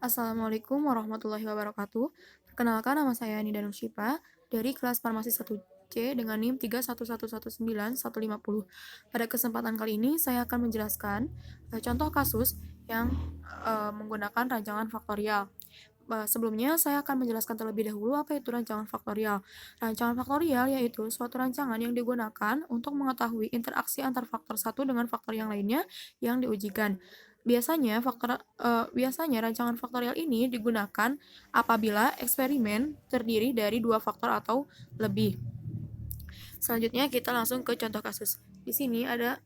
Assalamualaikum warahmatullahi wabarakatuh. Perkenalkan, nama saya Nida Nusyifa dari kelas Farmasi 1C dengan NIM 31119-150. Pada kesempatan kali ini saya akan menjelaskan contoh kasus yang menggunakan rancangan faktorial. Sebelumnya saya akan menjelaskan terlebih dahulu apa itu rancangan faktorial. Rancangan faktorial yaitu suatu rancangan yang digunakan untuk mengetahui interaksi antar faktor satu dengan faktor yang lainnya yang diujikan. Biasanya rancangan faktorial ini digunakan apabila eksperimen terdiri dari dua faktor atau lebih. Selanjutnya kita langsung ke contoh kasus. Di sini ada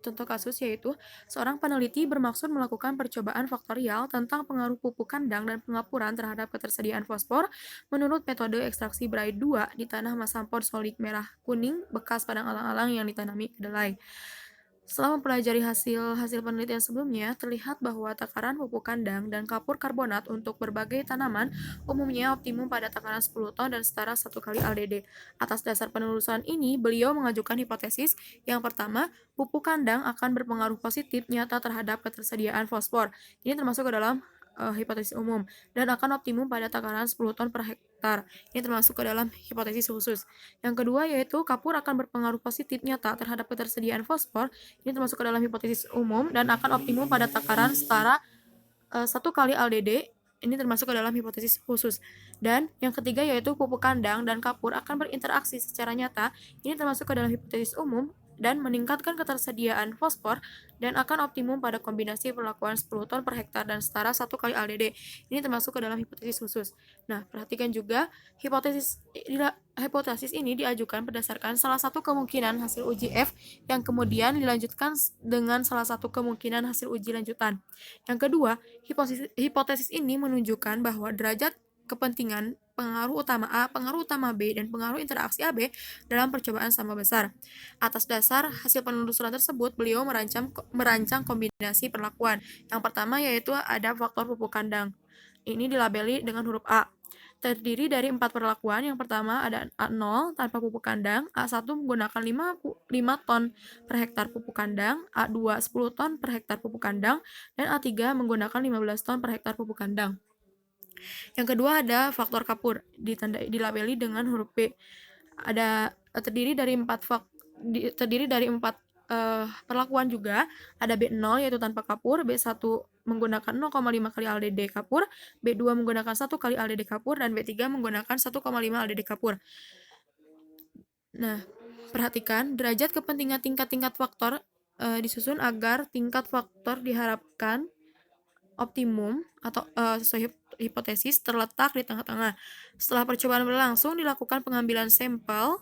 contoh kasus yaitu seorang peneliti bermaksud melakukan percobaan faktorial tentang pengaruh pupuk kandang dan pengapuran terhadap ketersediaan fosfor menurut metode ekstraksi Bray 2 di tanah Masampod solik merah kuning bekas padang alang-alang yang ditanami kedelai. Setelah mempelajari hasil penelitian sebelumnya, terlihat bahwa takaran pupuk kandang dan kapur karbonat untuk berbagai tanaman umumnya optimum pada takaran 10 ton dan setara 1 kali LDD. Atas dasar penelusuran ini, beliau mengajukan hipotesis yang pertama, pupuk kandang akan berpengaruh positif nyata terhadap ketersediaan fosfor. Ini termasuk ke dalam hipotesis umum dan akan optimum pada takaran 10 ton per hektar. Ini termasuk ke dalam hipotesis khusus. Yang kedua yaitu kapur akan berpengaruh positif nyata terhadap ketersediaan fosfor. Ini termasuk ke dalam hipotesis umum dan akan optimum pada takaran setara 1 kali LDD. Ini termasuk ke dalam hipotesis khusus. Dan yang ketiga yaitu pupuk kandang dan kapur akan berinteraksi secara nyata. Ini termasuk ke dalam hipotesis umum dan meningkatkan ketersediaan fosfor dan akan optimum pada kombinasi perlakuan 10 ton per hektar dan setara 1 kali LDD. Ini termasuk ke dalam hipotesis khusus. Nah, perhatikan juga hipotesis ini diajukan berdasarkan salah satu kemungkinan hasil uji F yang kemudian dilanjutkan dengan salah satu kemungkinan hasil uji lanjutan. Yang kedua, hipotesis ini menunjukkan bahwa derajat kepentingan pengaruh utama A, pengaruh utama B, dan pengaruh interaksi AB dalam percobaan sama besar. Atas dasar hasil penelusuran tersebut, beliau merancang kombinasi perlakuan. Yang pertama yaitu ada faktor pupuk kandang. Ini dilabeli dengan huruf A. Terdiri dari 4 perlakuan. Yang pertama ada A0 tanpa pupuk kandang, A1 menggunakan 5 ton per hektar pupuk kandang, A2 10 ton per hektar pupuk kandang, dan A3 menggunakan 15 ton per hektar pupuk kandang. Yang kedua ada faktor kapur, dilabeli dengan huruf B. Terdiri dari empat perlakuan juga. Ada B0 yaitu tanpa kapur, B1 menggunakan 0,5 kali LDD kapur, B2 menggunakan 1 kali LDD kapur, dan B3 menggunakan 1,5 LDD kapur. Nah, perhatikan derajat kepentingan tingkat-tingkat faktor disusun agar tingkat faktor diharapkan optimum atau sesuai hipotesis terletak di tengah-tengah. Setelah percobaan berlangsung, dilakukan pengambilan sampel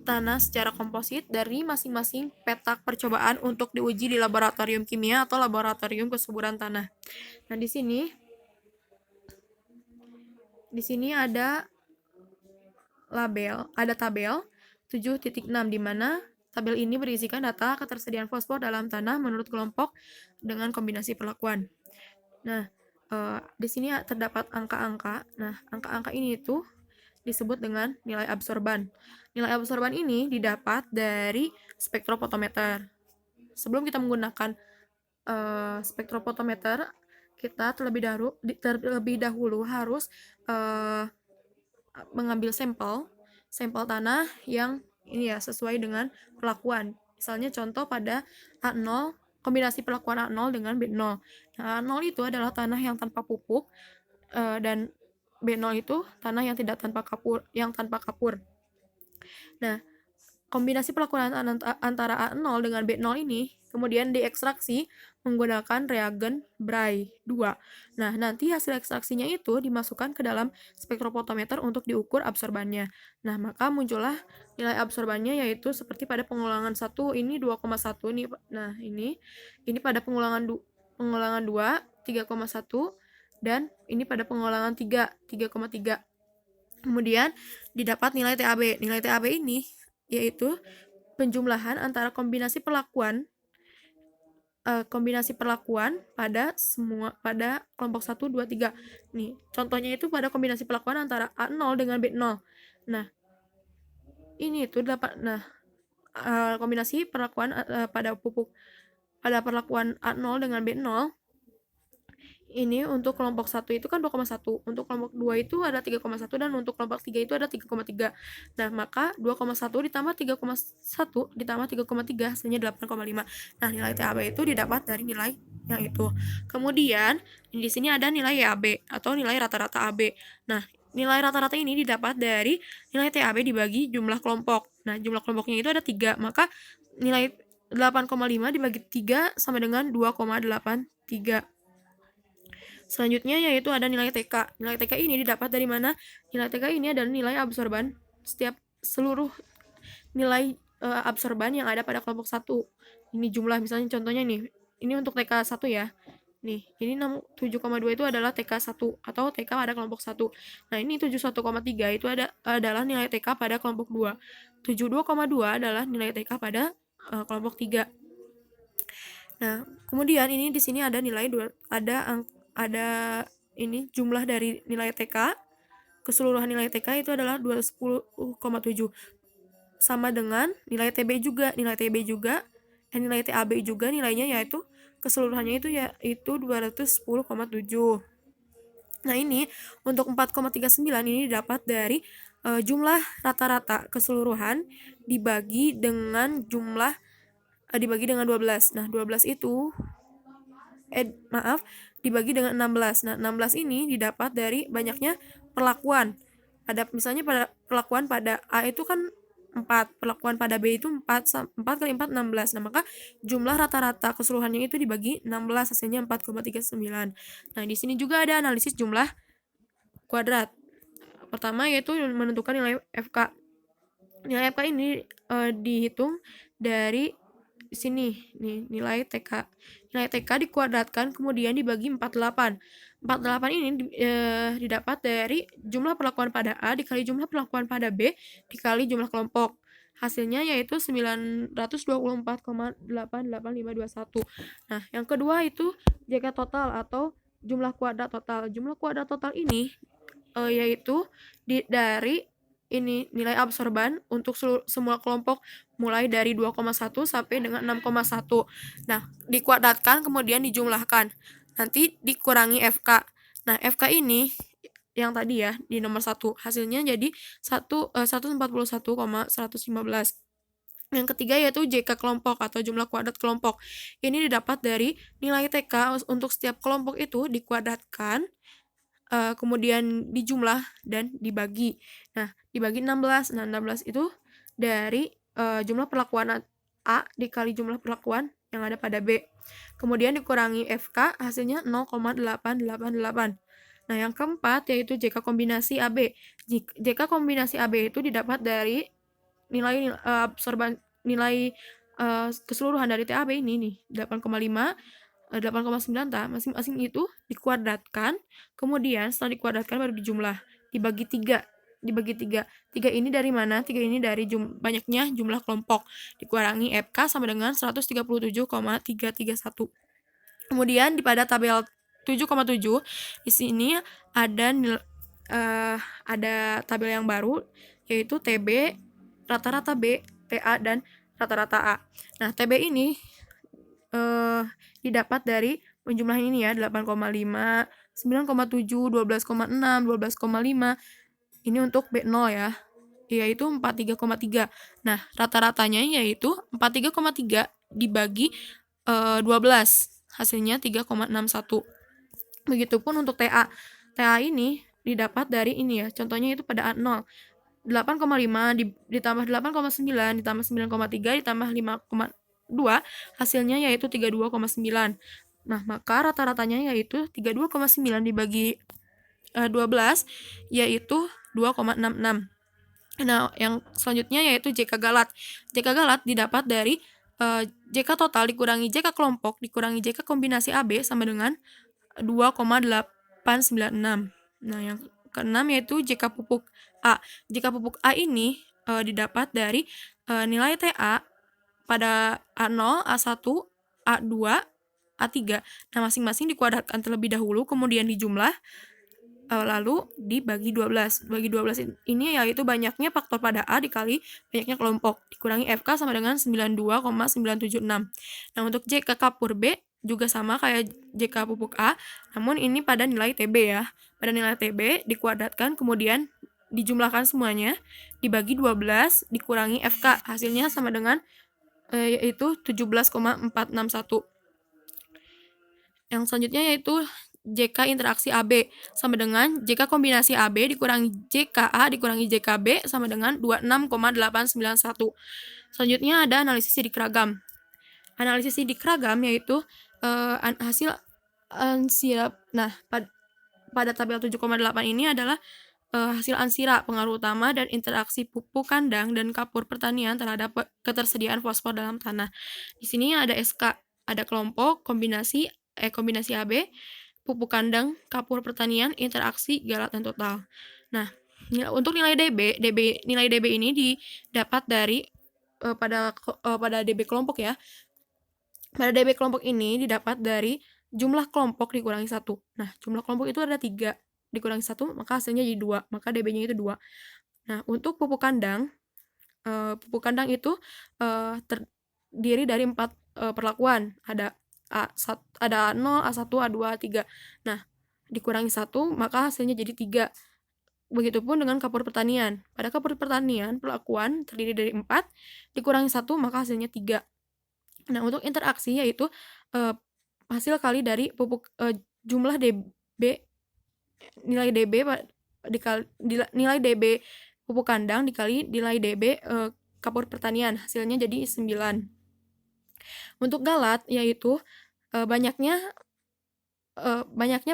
tanah secara komposit dari masing-masing petak percobaan untuk diuji di laboratorium kimia atau laboratorium kesuburan tanah. Nah, di sini ada tabel 7.6 di mana tabel ini berisikan data ketersediaan fosfor dalam tanah menurut kelompok dengan kombinasi perlakuan. Nah, di sini terdapat angka-angka. Nah, angka-angka ini itu disebut dengan nilai absorban. Nilai absorban ini didapat dari spektrofotometer. Sebelum kita menggunakan spektrofotometer, kita terlebih dahulu harus mengambil sampel tanah yang ini ya sesuai dengan perlakuan. Misalnya contoh pada A0, kombinasi perlakuan A0 dengan B0. Nah, A0 itu adalah tanah yang tanpa pupuk dan B0 itu tanah yang tanpa kapur. Nah, kombinasi perlakuan antara A0 dengan B0 ini kemudian diekstraksi menggunakan reagen Bray 2. Nah, nanti hasil ekstraksinya itu dimasukkan ke dalam spektrofotometer untuk diukur absorbannya. Nah, maka muncullah nilai absorbannya yaitu seperti pada pengulangan 1 ini 2,1 nih. Nah, ini pada pengulangan 2 3,1 dan ini pada pengulangan 3 3,3. Kemudian didapat nilai TAB. Nilai TAB ini yaitu penjumlahan antara kombinasi perlakuan pada kelompok 1, 2, 3. Nih, contohnya itu pada kombinasi perlakuan antara A0 dengan B0. Nah, ini itu dapat kombinasi perlakuan pada perlakuan A0 dengan B0 Ini untuk kelompok 1 itu kan 2,1, untuk kelompok 2 itu ada 3,1, dan untuk kelompok 3 itu ada 3,3. Nah, maka 2,1 ditambah 3,1 ditambah 3,3 hasilnya 8,5. Nah, nilai TAB itu didapat dari nilai yang itu. Kemudian, di sini ada nilai YAB atau nilai rata-rata AB. Nah, nilai rata-rata ini didapat dari nilai TAB dibagi jumlah kelompok. Nah, jumlah kelompoknya itu ada 3, maka nilai 8,5 dibagi 3 sama dengan 2,83. Selanjutnya yaitu ada nilai TK. Nilai TK ini didapat dari mana? Nilai TK ini adalah nilai absorban seluruh nilai absorban yang ada pada kelompok 1. Ini jumlah, misalnya contohnya nih. Ini untuk TK 1 ya. Nih, ini 7,2 itu adalah TK 1 atau TK pada kelompok 1. Nah, ini 71,3 itu adalah nilai TK pada kelompok 2. 72,2 adalah nilai TK pada kelompok 3. Nah, kemudian ini di sini ada nilai ada ini jumlah dari nilai TK, keseluruhan nilai TK itu adalah 210,7, sama dengan nilai TB juga. Nilai TAB juga nilainya yaitu keseluruhannya yaitu 210,7. Nah, ini untuk 4,39 ini dapat dari jumlah rata-rata keseluruhan dibagi dengan 12. Nah, 12 itu dibagi dengan 16. Nah, 16 ini didapat dari banyaknya perlakuan. Misalnya pada perlakuan pada A itu kan 4, perlakuan pada B itu 4 kali 4 16. Nah, maka jumlah rata-rata keseluruhannya itu dibagi 16, hasilnya 4,39. Nah, di sini juga ada analisis jumlah kuadrat. Pertama yaitu menentukan nilai FK. Nilai FK ini dihitung dari sini nih, nilai TK. Nilai TK dikuadratkan kemudian dibagi 48. 48 ini didapat dari jumlah perlakuan pada A dikali jumlah perlakuan pada B dikali jumlah kelompok. Hasilnya yaitu 924,88521. Nah, yang kedua itu JK total atau jumlah kuadrat total. Jumlah kuadrat total ini yaitu dari ini nilai absorban untuk semua kelompok mulai dari 2,1 sampai dengan 6,1. Nah, dikuadratkan kemudian dijumlahkan. Nanti dikurangi FK. Nah, FK ini yang tadi ya di nomor 1 hasilnya jadi 141,115. Yang ketiga yaitu JK kelompok atau jumlah kuadrat kelompok. Ini didapat dari nilai TK untuk setiap kelompok itu dikuadratkan, kemudian dijumlah dan dibagi. Nah, dibagi 16. Nah, 16 itu dari jumlah perlakuan A dikali jumlah perlakuan yang ada pada B. Kemudian dikurangi FK, hasilnya 0,888. Nah, yang keempat yaitu JK kombinasi AB. JK kombinasi AB itu didapat dari nilai keseluruhan dari TAB ini nih, 8,5, 8,9 masing-masing itu dikuadratkan, kemudian setelah dikuadratkan baru dijumlah, dibagi 3. 3 ini dari mana? 3 ini dari banyaknya jumlah kelompok. Dikurangi FK sama dengan 137,331. Kemudian pada tabel 7,7 di sini ada tabel yang baru yaitu TB, rata-rata B, TA dan rata-rata A. Nah, TB ini didapat dari penjumlahan ini ya, 8,5, 9,7, 12,6, 12,5. Ini untuk B0 ya, yaitu 43,3. Nah, rata-ratanya yaitu 43,3 dibagi 12, hasilnya 3,61. Begitupun untuk TA. TA ini didapat dari ini ya, contohnya itu pada A0. 8,5 ditambah 8,9 ditambah 9,3 ditambah 5,2 hasilnya yaitu 32,9. Nah, maka rata-ratanya yaitu 32,9 dibagi 12 yaitu 2,66. Nah, yang selanjutnya yaitu JK galat. JK galat didapat dari JK total dikurangi JK kelompok dikurangi JK kombinasi AB sama dengan 2,896. Nah, yang keenam yaitu JK pupuk A. JK pupuk A ini didapat dari nilai TA pada A0, A1, A2, A3. Nah, masing-masing dikuadratkan terlebih dahulu, kemudian dijumlah, lalu dibagi 12. Bagi 12 ini yaitu banyaknya faktor pada A dikali banyaknya kelompok. Dikurangi FK sama dengan 92,976. Nah, untuk JK kapur B juga sama kayak JK pupuk A, namun ini pada nilai TB ya. Pada nilai TB dikuadratkan kemudian dijumlahkan semuanya, dibagi 12 dikurangi FK, hasilnya sama dengan yaitu 17,461. Yang selanjutnya yaitu JK interaksi AB sama dengan JK kombinasi AB dikurangi JKA dikurangi JKB sama dengan 26,891. Selanjutnya ada analisis sidik ragam. Analisis sidik ragam yaitu hasil ansira. Nah, pada tabel 7,8 ini adalah hasil ansira, pengaruh utama dan interaksi pupuk kandang dan kapur pertanian terhadap ketersediaan fosfor dalam tanah. Di sini ada SK, ada kelompok, kombinasi AB, pupuk kandang, kapur pertanian, interaksi, galat, dan total. Nah, untuk nilai nilai DB ini didapat dari pada DB kelompok ya. Pada DB kelompok ini didapat dari jumlah kelompok dikurangi 1. Nah, jumlah kelompok itu ada 3, dikurangi 1, maka hasilnya jadi 2, maka DB-nya itu 2. Nah, untuk pupuk kandang itu terdiri dari 4 perlakuan. Ada A0, A1, A2, A3. Nah, dikurangi 1, maka hasilnya jadi 3. Begitupun dengan kapur pertanian. Pada kapur pertanian, perlakuan terdiri dari 4, dikurangi 1, maka hasilnya 3. Nah, untuk interaksi yaitu hasil kali dari pupuk jumlah DB nilai DB dikali nilai DB pupuk kandang dikali nilai DB kapur pertanian, hasilnya jadi 9. Untuk galat yaitu banyaknya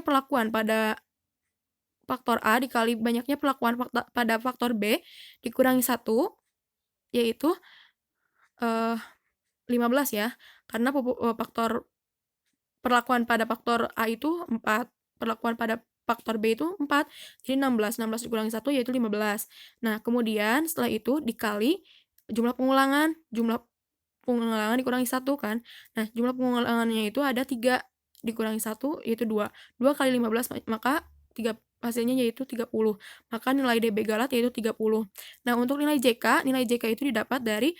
perlakuan pada faktor A dikali banyaknya perlakuan pada faktor B dikurangi 1 yaitu 15 ya. Karena faktor perlakuan pada faktor A itu 4, perlakuan pada faktor B itu 4, jadi 16. 16 dikurangi 1 yaitu 15. Nah, kemudian setelah itu dikali jumlah pengulangan dikurangi 1 kan. Nah, jumlah pengulangannya itu ada 3, dikurangi 1 yaitu 2. 2 kali 15 maka 3, hasilnya yaitu 30. Maka nilai DB galat yaitu 30. Nah, untuk nilai JK itu didapat dari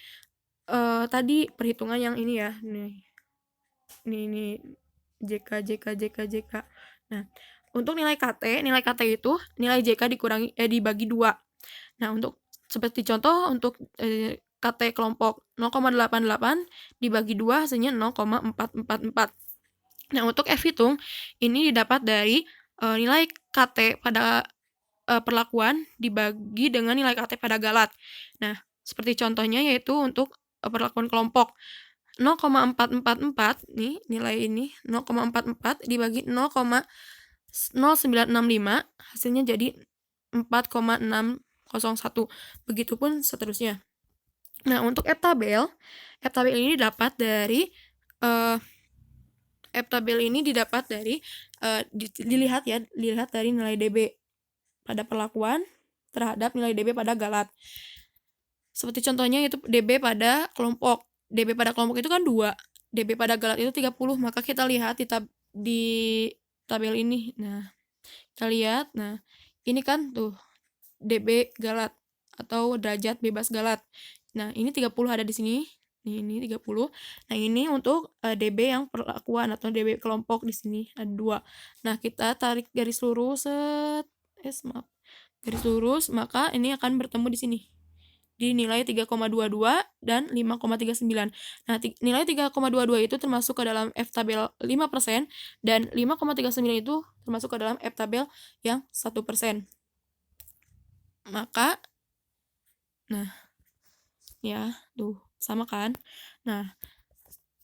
tadi perhitungan yang ini ya. Nih JK. Nah, untuk nilai KT itu nilai JK dibagi 2. Nah, untuk seperti contoh untuk KT kelompok 0,88 dibagi 2 hasilnya 0,444. Nah, untuk F hitung ini didapat dari nilai KT pada perlakuan dibagi dengan nilai KT pada galat. Nah, seperti contohnya yaitu untuk perlakuan kelompok 0,444 nih nilai ini 0,44 dibagi 0,0965 hasilnya jadi 4,601. Begitupun seterusnya. Nah, untuk F tabel ini didapat dari dilihat dari nilai DB pada perlakuan terhadap nilai DB pada galat. Seperti contohnya itu DB pada kelompok. DB pada kelompok itu kan 2, DB pada galat itu 30, maka kita lihat di tabel ini. Nah, kita lihat, nah ini kan tuh DB galat atau derajat bebas galat. Nah, ini 30 ada di sini. Ini 30. Nah, ini untuk DB yang perlakuan atau DB kelompok di sini ada 2. Nah, kita tarik garis lurus garis lurus, maka ini akan bertemu di sini di nilai 3,22 dan 5,39. Nah, nilai 3,22 itu termasuk ke dalam F tabel 5% dan 5,39 itu termasuk ke dalam F tabel yang 1%. Maka nah, ya, tuh sama kan? Nah,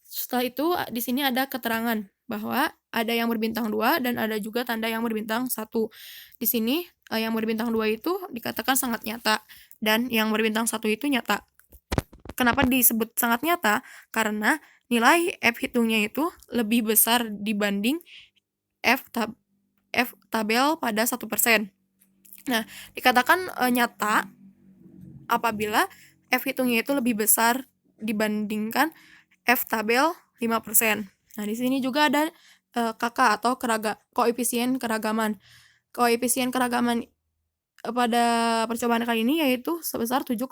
setelah itu di sini ada keterangan bahwa ada yang berbintang 2 dan ada juga tanda yang berbintang 1. Di sini yang berbintang 2 itu dikatakan sangat nyata dan yang berbintang 1 itu nyata. Kenapa disebut sangat nyata? Karena nilai F hitungnya itu lebih besar dibanding F tabel pada 1%. Nah, dikatakan nyata apabila F hitungnya itu lebih besar dibandingkan F tabel 5%. Nah, di sini juga ada KK atau koefisien keragaman. Koefisien keragaman pada percobaan kali ini yaitu sebesar 7,0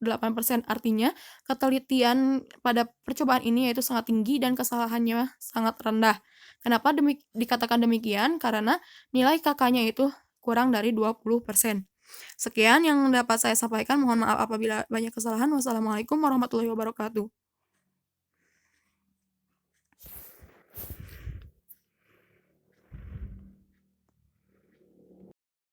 8%. Artinya, ketelitian pada percobaan ini yaitu sangat tinggi dan kesalahannya sangat rendah. Kenapa dikatakan demikian? Karena nilai KK-nya itu kurang dari 20%. Sekian yang dapat saya sampaikan, mohon maaf apabila banyak kesalahan. Wassalamualaikum warahmatullahi wabarakatuh.